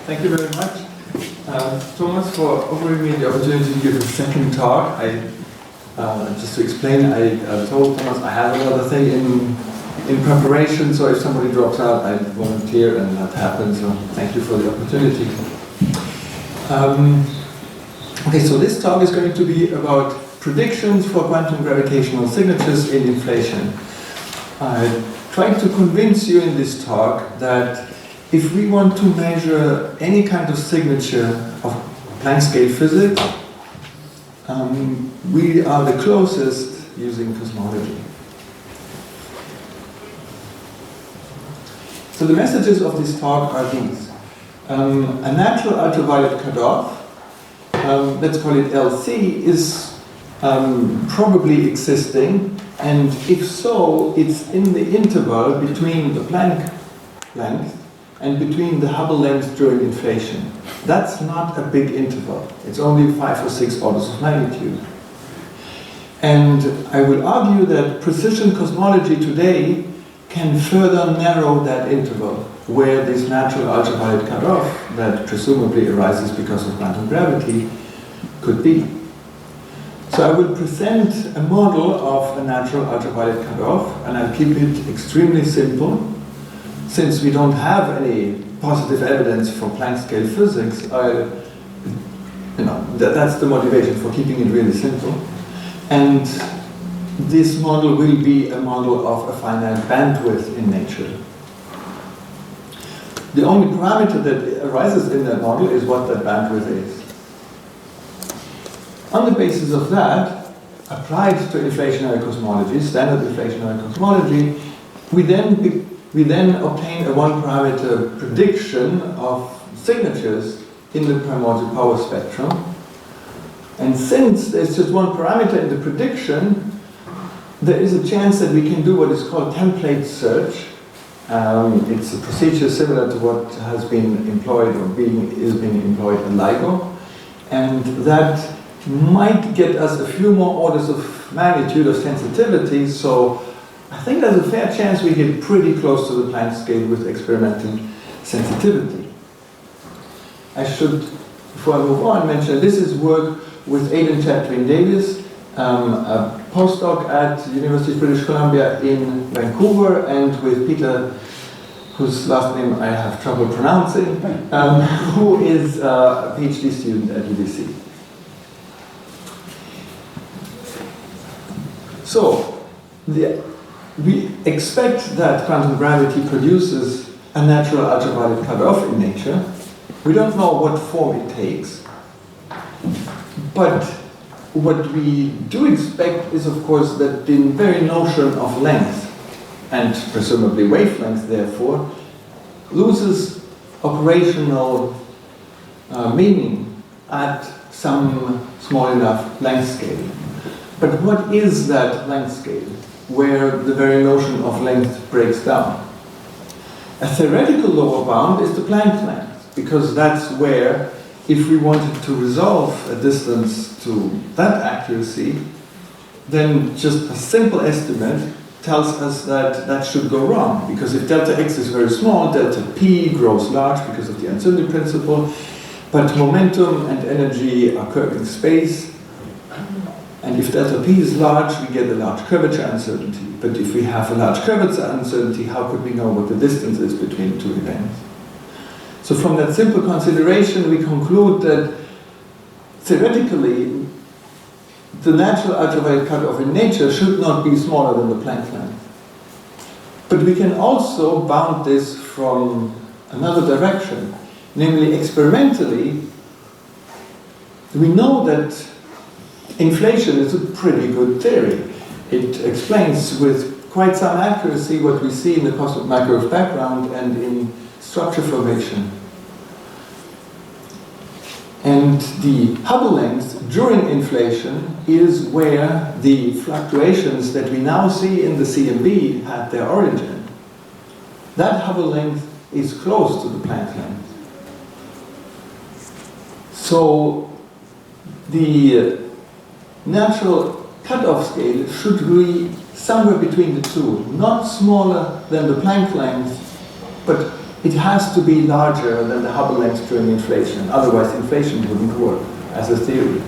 Thank you very much, Thomas, for offering me the opportunity to give a second talk. Just to explain, I told Thomas I have another thing in preparation, so if somebody drops out, I volunteer, and that happens. So thank you for the opportunity. Okay, so this talk is going to be about predictions for quantum gravitational signatures in inflation. I tried to convince you in this talk that if we want to measure any kind of signature of Planck scale physics, we are the closest using cosmology. So the messages of this talk are these. A natural ultraviolet cutoff, let's call it LC, is probably existing, and if so, it's in the interval between the Planck length and between the Hubble length during inflation. That's not a big interval. It's only 5 or 6 orders of magnitude. And I will argue that precision cosmology today can further narrow that interval, where this natural ultraviolet cutoff that presumably arises because of quantum gravity could be. So I will present a model of a natural ultraviolet cutoff, and I'll keep it extremely simple. Since we don't have any positive evidence for Planck scale physics, that's the motivation for keeping it really simple. And this model will be a model of a finite bandwidth in nature. The only parameter that arises in that model is what that bandwidth is. On the basis of that, applied to inflationary cosmology, standard inflationary cosmology, we then obtain a one-parameter prediction of signatures in the primordial power spectrum. And since there's just one parameter in the prediction, there is a chance that we can do what is called template search. It's a procedure similar to what has been employed or is being employed in LIGO. And that might get us a few more orders of magnitude of sensitivity, so I think there's a fair chance we get pretty close to the Planck scale with experimental sensitivity. I should, before I move on, mention this is work with Aidan Chatwin Davis, a postdoc at the University of British Columbia in Vancouver, and with Peter, whose last name I have trouble pronouncing, who is a PhD student at UBC. So, we expect that quantum gravity produces a natural ultraviolet cutoff in nature. We don't know what form it takes. But what we do expect is, of course, that the very notion of length, and presumably wavelength, therefore, loses operational meaning at some small enough length scale. But what is that length scale, where the very notion of length breaks down? A theoretical lower bound is the Planck length, because that's where, if we wanted to resolve a distance to that accuracy, then just a simple estimate tells us that that should go wrong, because if delta x is very small, delta p grows large because of the uncertainty principle, but momentum and energy are curving space. And if delta p is large, we get a large curvature uncertainty. But if we have a large curvature uncertainty, how could we know what the distance is between two events? So from that simple consideration, we conclude that theoretically, the natural ultraviolet cutoff in nature should not be smaller than the Planck length. But we can also bound this from another direction. Namely, experimentally, we know that inflation is a pretty good theory. It explains with quite some accuracy what we see in the cosmic microwave background and in structure formation. And the Hubble length during inflation is where the fluctuations that we now see in the CMB had their origin. That Hubble length is close to the Planck length. So the natural cutoff scale should be somewhere between the two, not smaller than the Planck length, but it has to be larger than the Hubble length during inflation. Otherwise, inflation wouldn't work as a theory.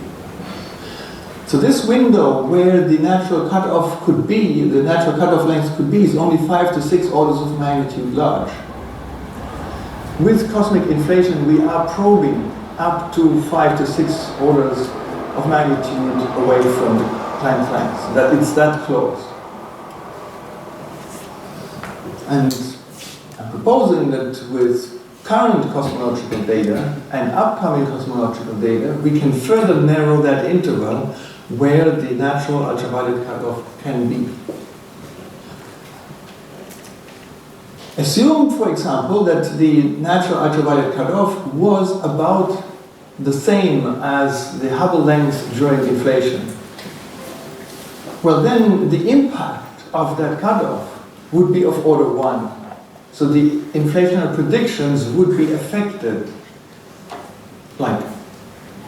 So this window where the natural cutoff could be, the natural cutoff length could be, is only 5 to 6 orders of magnitude large. With cosmic inflation, we are probing up to 5 to 6 orders of magnitude away from the Planck length. That it's that close. And I'm proposing that with current cosmological data and upcoming cosmological data, we can further narrow that interval where the natural ultraviolet cutoff can be. Assume, for example, that the natural ultraviolet cutoff was about the same as the Hubble length during inflation. Well, then the impact of that cutoff would be of order 1. So the inflationary predictions would be affected, like,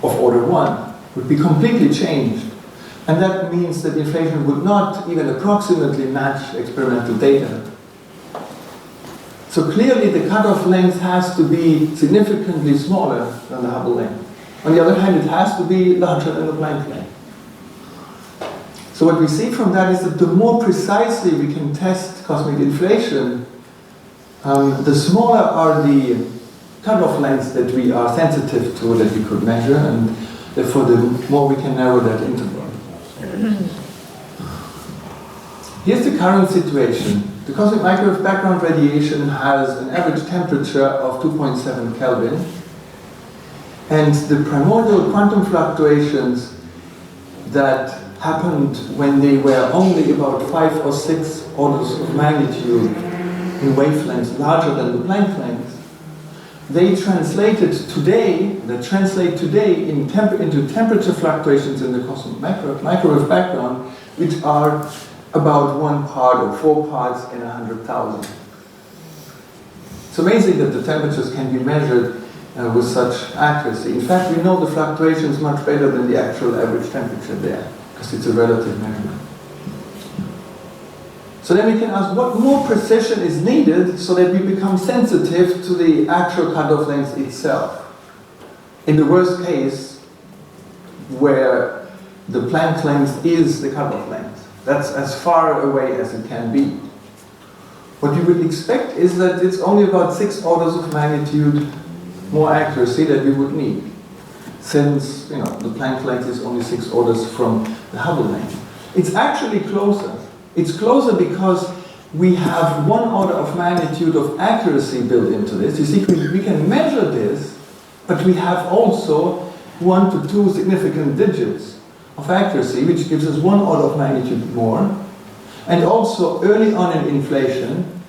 of order 1, would be completely changed. And that means that inflation would not even approximately match experimental data. So clearly the cutoff length has to be significantly smaller than the Hubble length. On the other hand, it has to be larger than the Planck length. So what we see from that is that the more precisely we can test cosmic inflation, the smaller are the cutoff lengths that we are sensitive to, that we could measure, and therefore the more we can narrow that interval. Here's the current situation. The cosmic microwave background radiation has an average temperature of 2.7 Kelvin, and the primordial quantum fluctuations that happened when they were only about 5 or 6 orders of magnitude in wavelengths larger than the Planck length, they translate today into temperature fluctuations in the cosmic microwave background, which are about 1 part or 4 parts in 100,000. It's amazing that the temperatures can be measured with such accuracy. In fact, we know the fluctuations much better than the actual average temperature there, because it's a relative measurement. So then we can ask what more precision is needed so that we become sensitive to the actual cutoff length itself. In the worst case, where the Planck length is the cutoff length. That's as far away as it can be. What you would expect is that it's only about 6 orders of magnitude more accuracy that we would need, since the Planck length is only 6 orders from the Hubble length. It's actually closer. It's closer because we have 1 order of magnitude of accuracy built into this. You see, we can measure this, but we have also 1 to 2 significant digits of accuracy, which gives us 1 order of magnitude more. And also early on in inflation,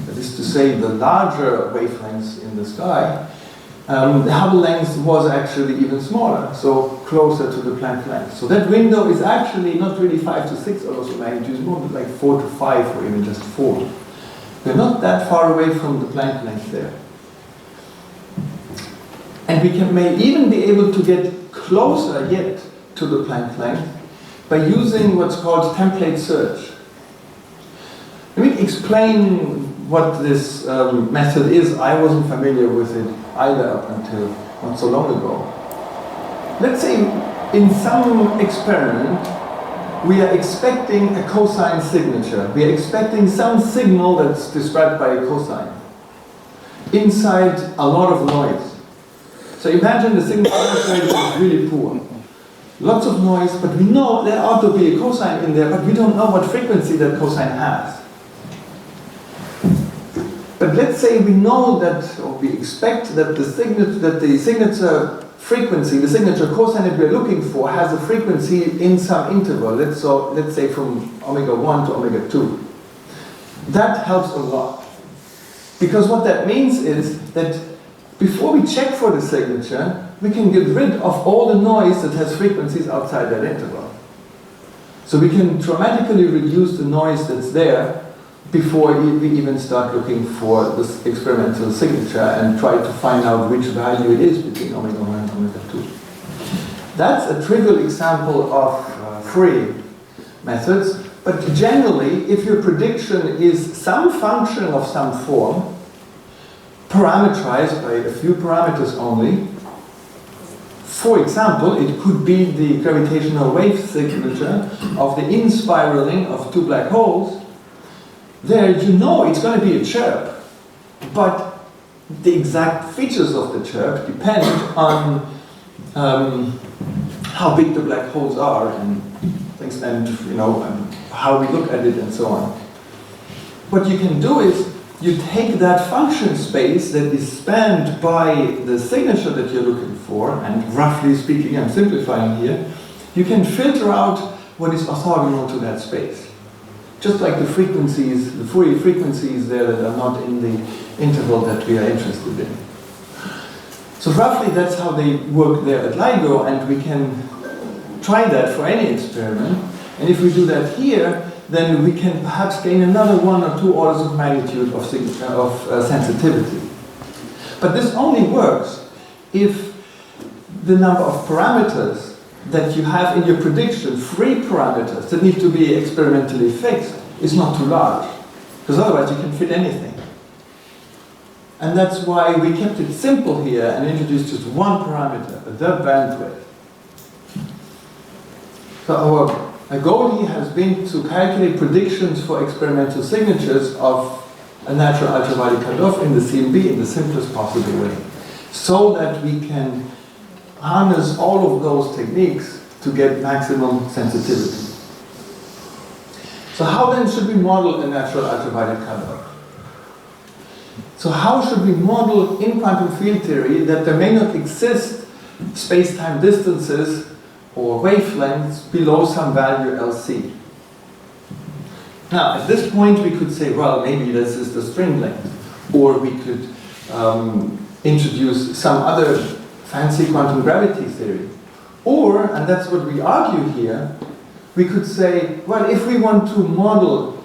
that is to say the larger wavelengths in the sky, the Hubble length was actually even smaller, so closer to the Planck length. So that window is actually not really 5 to 6 orders of magnitude, it's more like 4 to 5 or even just 4. We're not that far away from the Planck length there. And we may even be able to get closer yet to the Planck length by using what's called template search. Let me explain what this method is. I wasn't familiar with it either up until not so long ago. Let's say in some experiment we are expecting a cosine signature. We are expecting some signal that's described by a cosine inside a lot of noise. So imagine the signal is really poor. Lots of noise, but we know there ought to be a cosine in there, but we don't know what frequency that cosine has. But let's say we know that, or we expect that the signature frequency, the signature cosine that we're looking for, has a frequency in some interval. Let's say from omega 1 to omega 2. That helps a lot. Because what that means is that before we check for the signature, we can get rid of all the noise that has frequencies outside that interval. So we can dramatically reduce the noise that's there before we even start looking for this experimental signature and try to find out which value it is between omega 1 and omega 2. That's a trivial example of free methods, but generally, if your prediction is some function of some form, parameterized by a few parameters only. For example, it could be the gravitational wave signature of the in-spiraling of two black holes. There you know it's going to be a chirp, but the exact features of the chirp depend on how big the black holes are and things, and how we look at it and so on. What you can do is you take that function space that is spanned by the signature that you're looking for, and roughly speaking, I'm simplifying here, you can filter out what is orthogonal to that space. Just like the frequencies, the Fourier frequencies there that are not in the interval that we are interested in. So roughly that's how they work there at LIGO, and we can try that for any experiment. And if we do that here, then we can perhaps gain another 1 or 2 orders of magnitude of sensitivity. But this only works if the number of parameters that you have in your prediction, free parameters that need to be experimentally fixed, is not too large. Because otherwise you can fit anything. And that's why we kept it simple here and introduced just one parameter, the bandwidth. So our goal here has been to calculate predictions for experimental signatures of a natural ultraviolet cutoff in the CMB in the simplest possible way, so that we can harness all of those techniques to get maximum sensitivity. So how then should we model a natural ultraviolet cutoff? So how should we model in quantum field theory that there may not exist space-time distances or wavelengths below some value LC? Now, at this point we could say, well, maybe this is the string length, or we could introduce some other fancy quantum gravity theory. Or, and that's what we argue here, we could say, well, if we want to model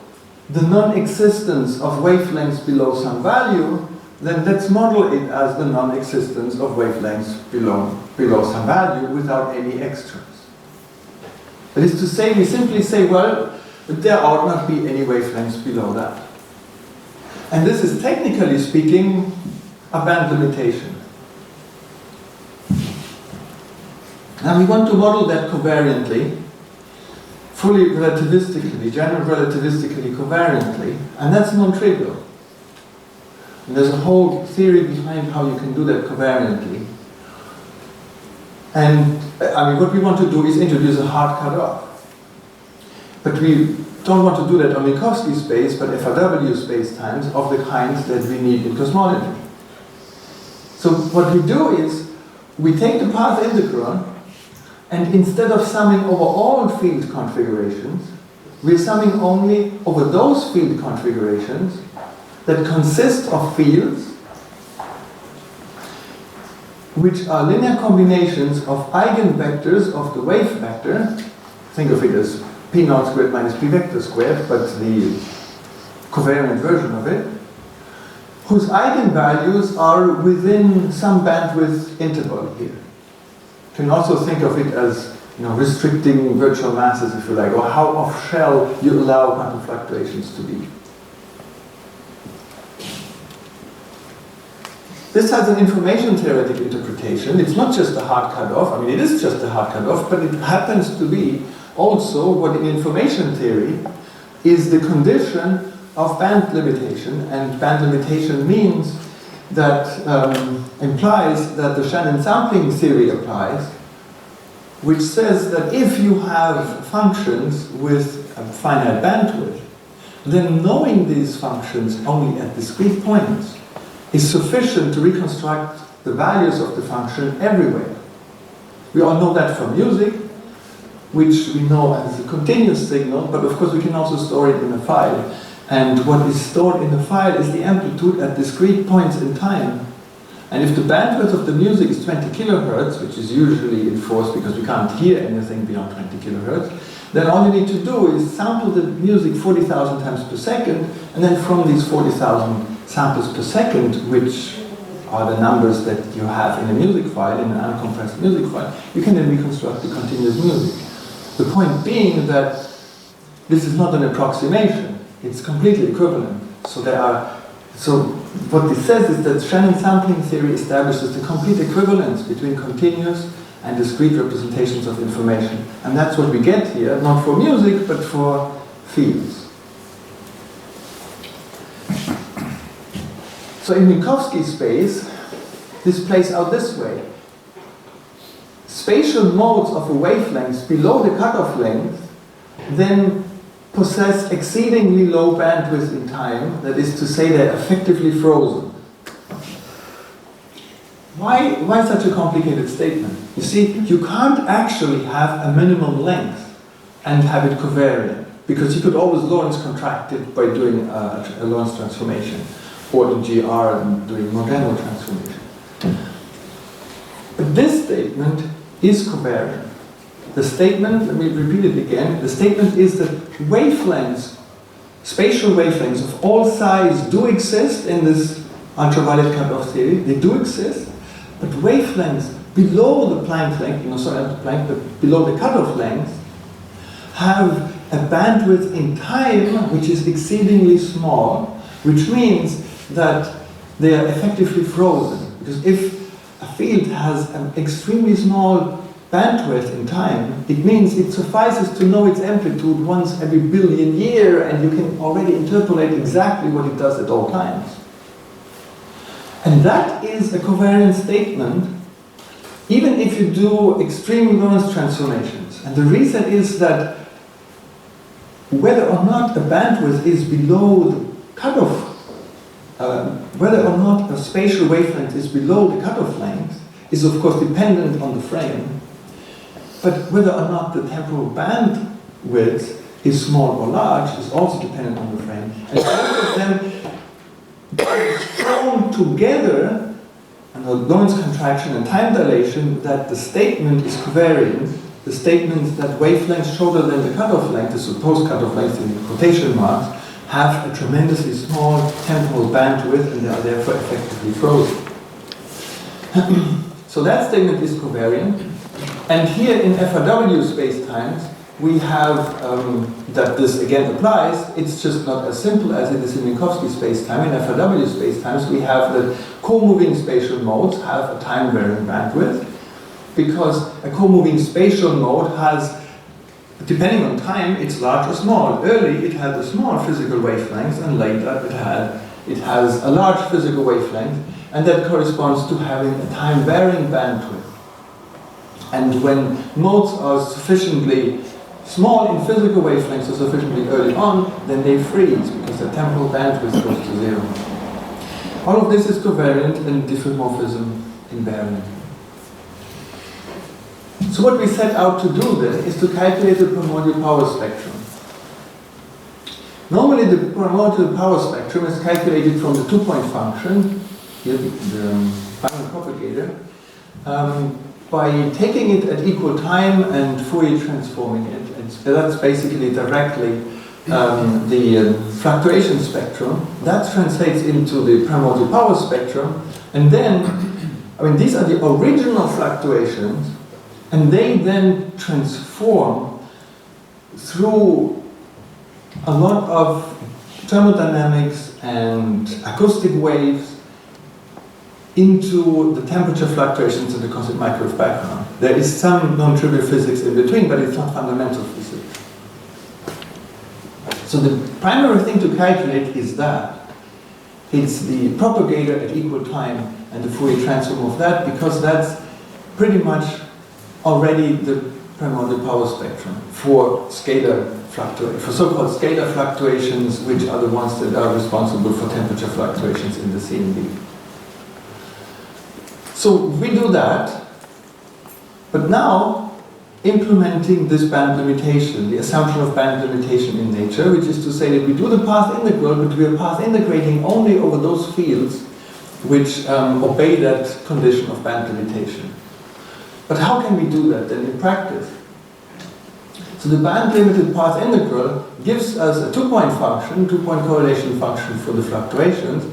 the non-existence of wavelengths below some value, then let's model it as the non-existence of wavelengths below some value without any extras. That is to say, we simply say, well, there ought not be any wavelengths below that. And this is, technically speaking, a band limitation. Now we want to model that covariantly, fully relativistically, general relativistically covariantly, and that's non-trivial. And there's a whole theory behind how you can do that covariantly. And I mean, what we want to do is introduce a hard cutoff. But we don't want to do that on Minkowski space, but FRW spacetimes of the kinds that we need in cosmology. So what we do is, we take the path integral, and instead of summing over all field configurations, we're summing only over those field configurations that consist of fields which are linear combinations of eigenvectors of the wave vector. Think of it as p naught squared minus p vector squared, but the covariant version of it, whose eigenvalues are within some bandwidth interval here. You can also think of it as restricting virtual masses, if you like, or how off-shell you allow quantum fluctuations to be. This has an information theoretic interpretation. It's not just a hard cutoff. I mean, it is just a hard cutoff, but it happens to be also what in information theory is the condition of band limitation. And band limitation means that implies that the Shannon sampling theory applies, which says that if you have functions with a finite bandwidth, then knowing these functions only at discrete points is sufficient to reconstruct the values of the function everywhere. We all know that from music, which we know as a continuous signal, but of course we can also store it in a file. And what is stored in the file is the amplitude at discrete points in time. And if the bandwidth of the music is 20 kilohertz, which is usually enforced because we can't hear anything beyond 20 kilohertz, then all you need to do is sample the music 40,000 times per second, and then from these 40,000 samples per second, which are the numbers that you have in a music file, in an uncompressed music file, you can then reconstruct the continuous music. The point being that this is not an approximation, it's completely equivalent. So what this says is that Shannon sampling theory establishes the complete equivalence between continuous and discrete representations of information. And that's what we get here, not for music, but for fields. So in Minkowski space, this plays out this way. Spatial modes of a wavelength below the cutoff length then possess exceedingly low bandwidth in time, that is to say they're effectively frozen. Why such a complicated statement? You see, you can't actually have a minimum length and have it covariant, because you could always Lorentz contract it by doing a Lorentz transformation, or in GR and doing more general transformation. But this statement is covariant. The statement, let me repeat it again, the statement is that wavelengths, spatial wavelengths of all size do exist in this ultraviolet cutoff theory, they do exist, but wavelengths below the Planck length, sorry, not the Planck, but below the cutoff length, have a bandwidth in time which is exceedingly small, which means that they are effectively frozen. Because if a field has an extremely small bandwidth in time, it means it suffices to know its amplitude once every billion years, and you can already interpolate exactly what it does at all times. And that is a covariant statement, even if you do extreme Lorentz transformations. And the reason is that whether or not a bandwidth is below the cutoff, whether or not a spatial wavelength is below the cutoff length is of course dependent on the frame, but whether or not the temporal bandwidth is small or large is also dependent on the frame. And both of them thrown together, and the Lorentz contraction and time dilation, that the statement is covariant. The statement that wavelengths shorter than the cutoff length, the supposed cutoff length in quotation marks, have a tremendously small temporal bandwidth and they are therefore effectively frozen. So that statement is covariant. And here in FRW spacetimes, we have that this again applies. It's just not as simple as it is in Minkowski spacetime. In FRW spacetimes, we have that co-moving spatial modes have a time-varying bandwidth, because a co-moving spatial mode has, depending on time, it's large or small. Early, it had a small physical wavelength, and later it has a large physical wavelength, and that corresponds to having a time-varying bandwidth. And when modes are sufficiently small in physical wavelengths or sufficiently early on, then they freeze, because the temporal bandwidth goes to zero. All of this is covariant and diffeomorphism invariant. So what we set out to do then is to calculate the primordial power spectrum. Normally the primordial power spectrum is calculated from the two-point function, here the final propagator, by taking it at equal time and Fourier transforming it. And that's basically directly the fluctuation spectrum. That translates into the primordial power spectrum. And then, these are the original fluctuations, and they then transform through a lot of thermodynamics and acoustic waves into the temperature fluctuations in the cosmic microwave background. There is some non-trivial physics in between, but it's not fundamental physics. So the primary thing to calculate is that. It's the propagator at equal time and the Fourier transform of that, because that's pretty much already the primordial power spectrum for scalar fluctuations, for so-called scalar fluctuations, which are the ones that are responsible for temperature fluctuations in the CMB. So we do that, but now implementing this band limitation, the assumption of band limitation in nature, which is to say that we do the path integral, but we are path integrating only over those fields which obey that condition of band limitation. But how can we do that then in practice? So the band-limited path integral gives us a two-point function, two-point correlation function for the fluctuations,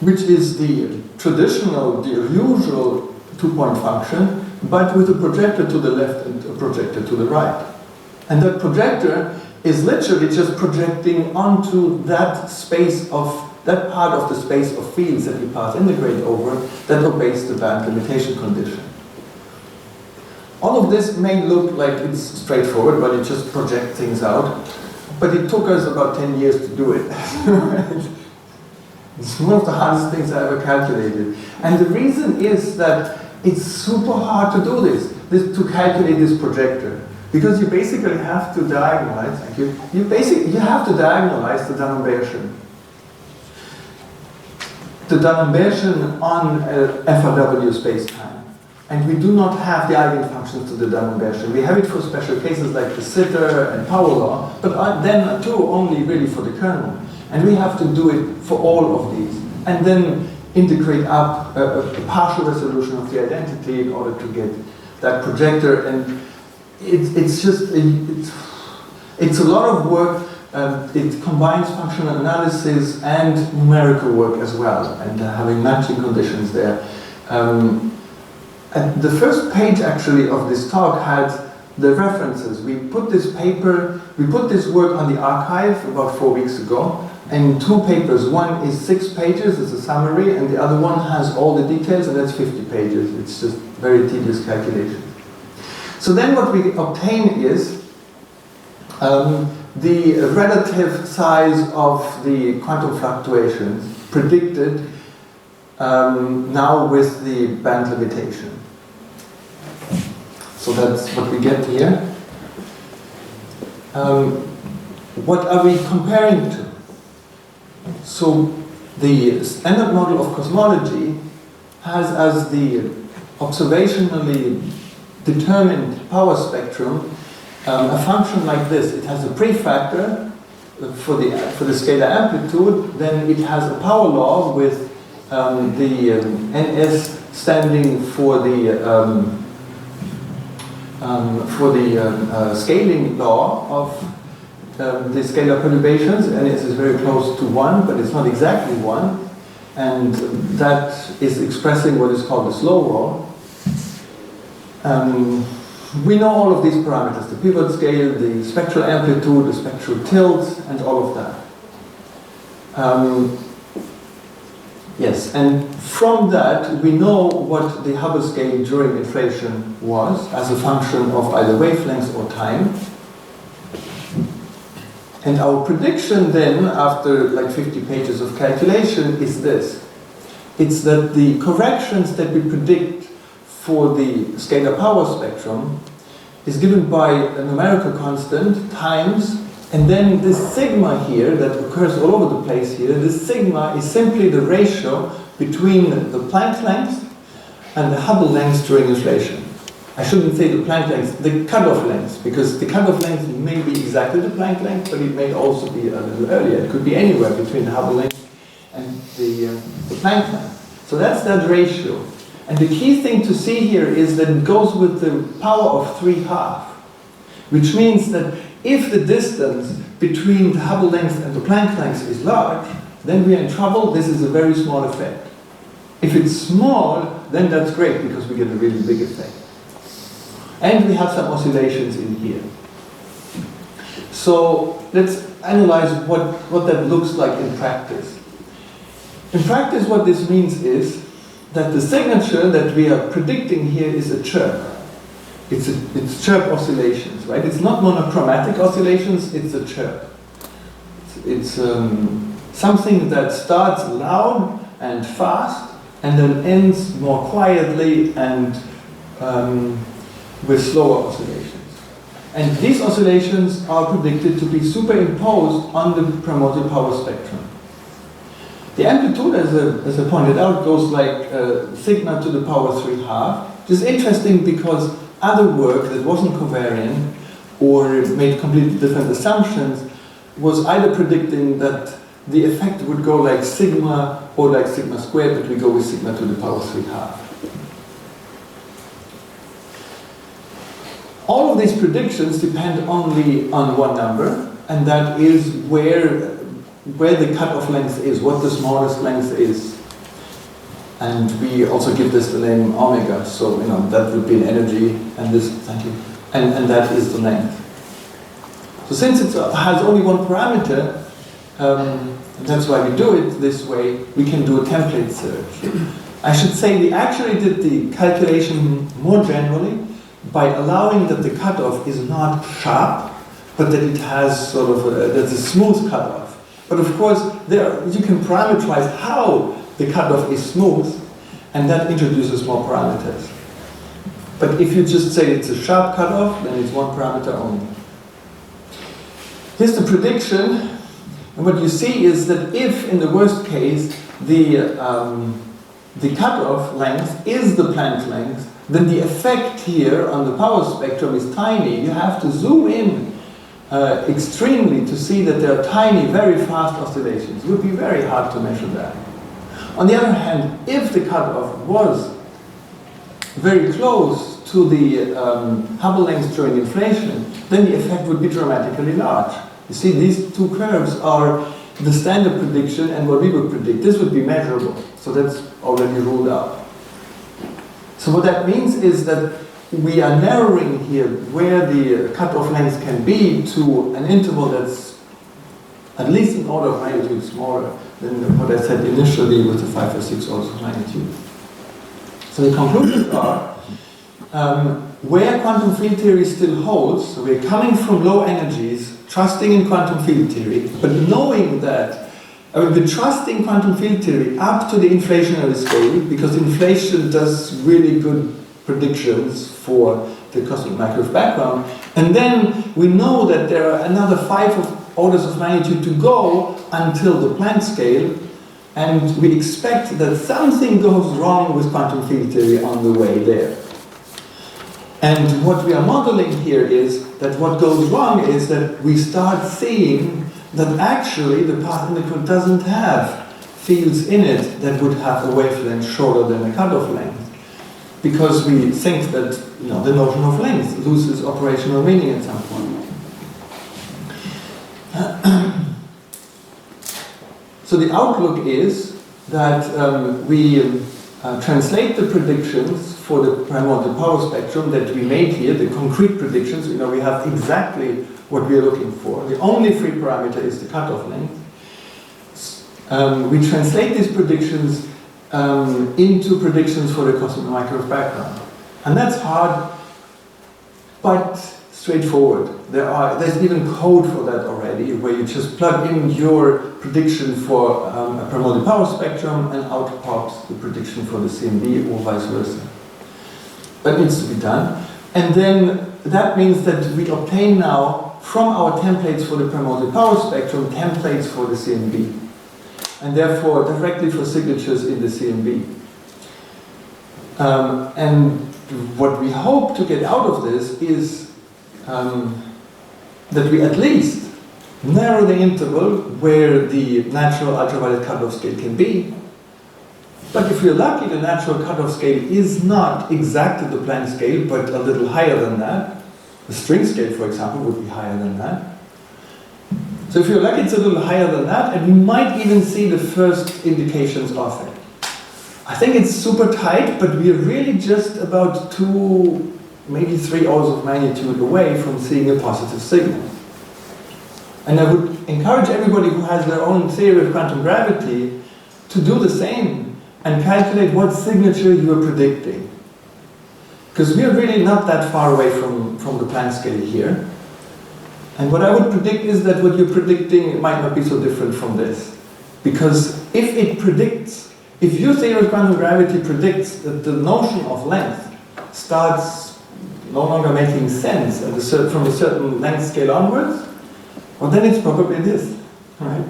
which is the traditional, the usual two-point function, but with a projector to the left and a projector to the right. And that projector is literally just projecting onto that space of that part of the space of fields that we pass integrate over, that obeys the band limitation condition. All of this may look like it's straightforward, but it just projects things out. But it took us about 10 years to do it. It's one of the hardest things I ever calculated. And the reason is that it's super hard to do this to calculate this projector. Because you basically have to diagonalize, thank you, you have to diagonalize the D'Alembert. The D'Alembert on FRW spacetime. And we do not have the eigenfunctions to the D'Alembert. We have it for special cases like the sitter and power law, but then too only really for the kernel. And we have to do it for all of these. And then integrate up a partial resolution of the identity in order to get that projector. And it's a lot of work. It combines functional analysis and numerical work as well, and having matching conditions there. And the first page actually of this talk had the references. We put this work on the archive about 4 weeks ago, and 2 papers. One is 6 pages, it's a summary, and the other one has all the details, and that's 50 pages. It's just very tedious calculation. So then what we obtain is the relative size of the quantum fluctuations predicted now with the band limitation. So that's what we get here. What are we comparing to? So the standard model of cosmology has as the observationally determined power spectrum a function like this. It has a prefactor for the scalar amplitude, then it has a power law with the NS standing for the scaling law of the scalar perturbations. NS is very close to 1, but it's not exactly 1, and that is expressing what is called the slow roll. We know all of these parameters, the pivot scale, the spectral amplitude, the spectral tilt, and all of that. Yes, and from that we know what the Hubble scale during inflation was as a function of either wavelength or time. And our prediction then, after like 50 pages of calculation, is this. It's that the corrections that we predict for the scalar power spectrum is given by a numerical constant times, and then this sigma here that occurs all over the place here, this sigma is simply the ratio between the Planck length and the Hubble length during inflation. I shouldn't say the Planck length, the cutoff length, because the cutoff length may be exactly the Planck length, but it may also be a little earlier. It could be anywhere between the Hubble length and the Planck length. So that's that ratio. And the key thing to see here is that it goes with the power of 3/2, which means that if the distance between the Hubble length and the Planck length is large, then we are in trouble. This is a very small effect. If it's small, then that's great because we get a really big effect. And we have some oscillations in here. So let's analyze what that looks like in practice. In practice, what this means is that the signature that we are predicting here is a chirp. It's chirp oscillations, right? It's not monochromatic oscillations, it's a chirp. It's something that starts loud and fast and then ends more quietly and with slower oscillations. And these oscillations are predicted to be superimposed on the primordial power spectrum. The amplitude, as I pointed out, goes like sigma to the power 3/2. This is interesting because other work that wasn't covariant or made completely different assumptions was either predicting that the effect would go like sigma or like sigma squared, but we go with sigma to the power 3/2. All of these predictions depend only on one number, and that is where the cutoff length is, what the smallest length is. And we also give this the name omega, so that would be an energy, and this, thank you, and that is the length. So since it has only one parameter, and that's why we do it this way, we can do a template search. I should say we actually did the calculation more generally by allowing that the cutoff is not sharp, but that it has sort of that's a smooth cutoff. But of course, you can parameterize how the cutoff is smooth, and that introduces more parameters. But if you just say it's a sharp cutoff, then it's one parameter only. Here's the prediction, and what you see is that if, in the worst case, the cutoff length is the Planck length, then the effect here on the power spectrum is tiny. You have to zoom in extremely to see that there are tiny, very fast oscillations. It would be very hard to measure that. On the other hand, if the cutoff was very close to the Hubble length during inflation, then the effect would be dramatically large. You see, these two curves are the standard prediction and what we would predict. This would be measurable, so that's already ruled out. So what that means is that we are narrowing here where the cutoff length can be to an interval that's at least an order of magnitude smaller than what I said initially with the 5 or 6 orders of magnitude. So the conclusions are, where quantum field theory still holds, so we're coming from low energies, trusting in quantum field theory, but knowing that we're trusting quantum field theory up to the inflationary scale, because inflation does really good predictions for the cosmic microwave background, and then we know that there are another 5 orders of magnitude to go until the Planck scale, and we expect that something goes wrong with quantum field theory on the way there. And what we are modeling here is that what goes wrong is that we start seeing that actually the particle doesn't have fields in it that would have a wavelength shorter than the cutoff length, because we think that the notion of length loses operational meaning at some point. So the outlook is that we translate the predictions for the primordial power spectrum that we made here, the concrete predictions. We have exactly what we are looking for. The only free parameter is the cutoff length. We translate these predictions into predictions for the cosmic microwave background. And that's hard, but straightforward. There's even code for that already, where you just plug in your prediction for a primordial power spectrum and out pops the prediction for the CMB or vice versa. That needs to be done. And then that means that we obtain now from our templates for the primordial power spectrum templates for the CMB, and therefore directly for signatures in the CMB. And what we hope to get out of this is that we at least narrow the interval where the natural ultraviolet cutoff scale can be. But if we're lucky, the natural cutoff scale is not exactly the Planck scale, but a little higher than that. The string scale, for example, would be higher than that. So if you're lucky, it's a little higher than that, and we might even see the first indications of it. I think it's super tight, but we're really just about 2, maybe 3 orders of magnitude away from seeing a positive signal. And I would encourage everybody who has their own theory of quantum gravity to do the same and calculate what signature you are predicting. Because we are really not that far away from the Planck scale here. And what I would predict is that what you're predicting might not be so different from this. Because if your theory of quantum gravity predicts that the notion of length starts no longer making sense from a certain length scale onwards, well, then it's probably this, right?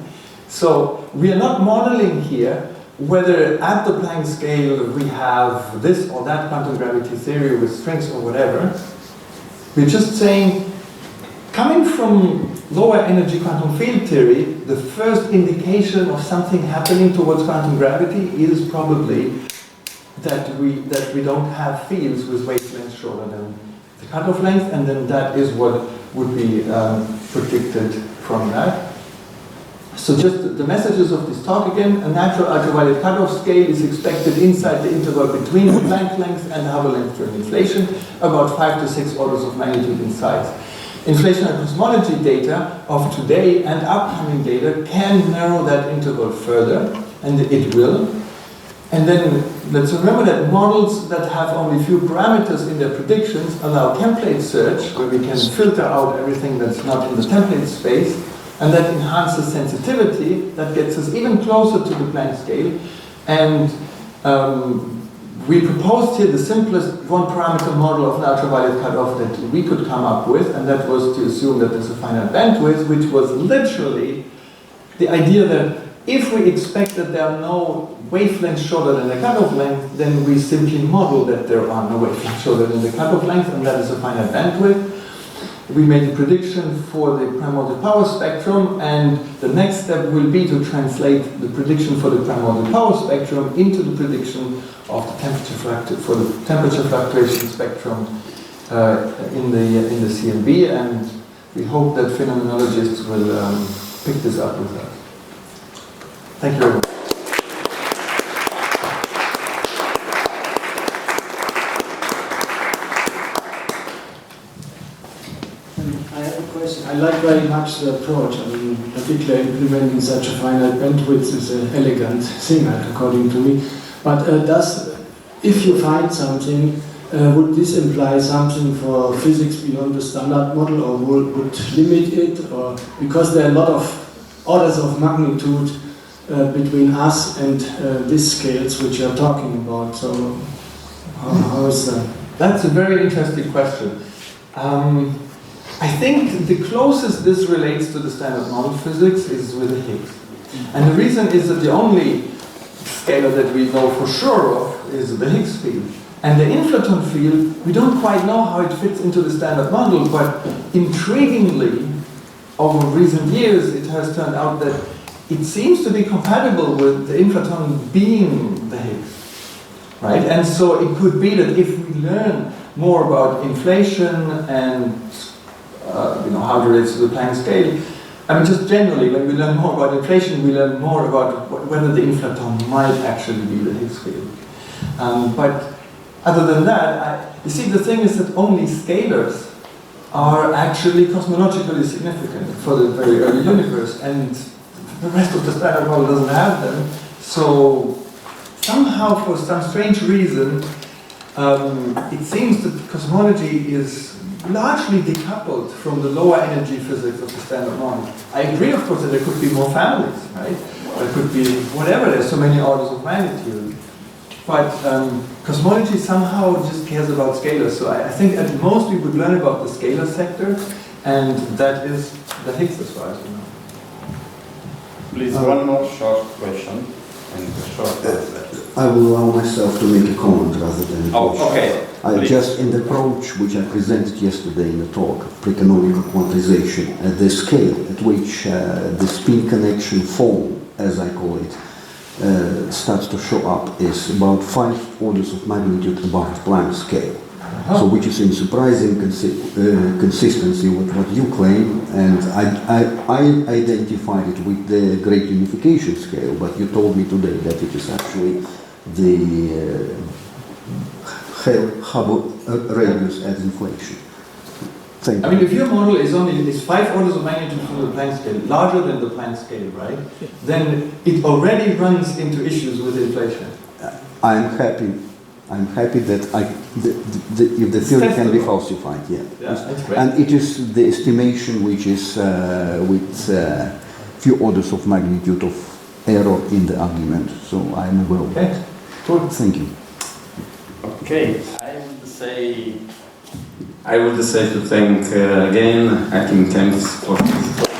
So we are not modeling here whether at the Planck scale we have this or that quantum gravity theory with strings or whatever. We're just saying, coming from lower energy quantum field theory, the first indication of something happening towards quantum gravity is probably that we don't have fields with wavelengths shorter than the cutoff length, and then that is what would be predicted from that. So just the messages of this talk again: a natural ultraviolet cutoff scale is expected inside the interval between the Planck length and the Hubble length during inflation, about 5 to 6 orders of magnitude in size. inflation and cosmology data of today and upcoming data can narrow that interval further, and it will. And then let's remember that models that have only a few parameters in their predictions allow template search, where we can filter out everything that's not in the template space, and that enhances sensitivity, that gets us even closer to the Planck scale. And we proposed here the simplest one-parameter model of an ultraviolet cutoff that we could come up with, and that was to assume that there's a finite bandwidth, which was literally the idea that if we expect that there are no wavelengths shorter than the cutoff length, then we simply model that there are no wavelengths shorter than the cutoff length, and that is a finite bandwidth. We made a prediction for the primordial power spectrum, and the next step will be to translate the prediction for the primordial power spectrum into the prediction of the temperature fluctuation spectrum in the CMB, and we hope that phenomenologists will pick this up with us. Thank you very much. I like very much the approach. I mean, particularly implementing such a finite bandwidth is an elegant thing, according to me. But if you find something, would this imply something for physics beyond the standard model, or would limit it? Or because there are a lot of orders of magnitude between us and these scales which you're talking about. So how is that? That's a very interesting question. I think the closest this relates to the standard model physics is with the Higgs. And the reason is that the only scalar that we know for sure of is the Higgs field. And the inflaton field, we don't quite know how it fits into the standard model, but intriguingly, over recent years, it has turned out that it seems to be compatible with the inflaton being the Higgs. Right? And so it could be that if we learn more about inflation and how it relates to the Planck scale. I mean, just generally, when we learn more about inflation, we learn more about whether the inflaton might actually be the Higgs field. But other than that, you see, the thing is that only scalars are actually cosmologically significant for the very early universe, and the rest of the standard model doesn't have them. So somehow, for some strange reason, it seems that cosmology is largely decoupled from the lower energy physics of the standard model. I agree, of course, that there could be more families, right? There could be whatever, there's so many orders of magnitude. But cosmology somehow just cares about scalars. So I think at most we would learn about the scalar sector, and that is the Higgs as far as we know. Please, one more short question. And a short I will allow myself to make a comment rather than a question. okay. Just in the approach which I presented yesterday in the talk, pre-canonical quantization, the scale at which the spin connection form, as I call it, starts to show up is about 5 orders of magnitude above the Planck scale. So which is in surprising consistency with what you claim, and I identified it with the great unification scale, but you told me today that it is actually the Hubble radius at inflation. Thank you. I mean, if your model is 5 orders of magnitude from the Planck scale, larger than the Planck scale, right? Then it already runs into issues with inflation. I'm happy that if the theory can be falsified, yeah. That's great. And it is the estimation which is with few orders of magnitude of error in the argument. So I'm aware of that. Okay, cool. Thank you. Okay, I would say to thank again Achim Kempf for his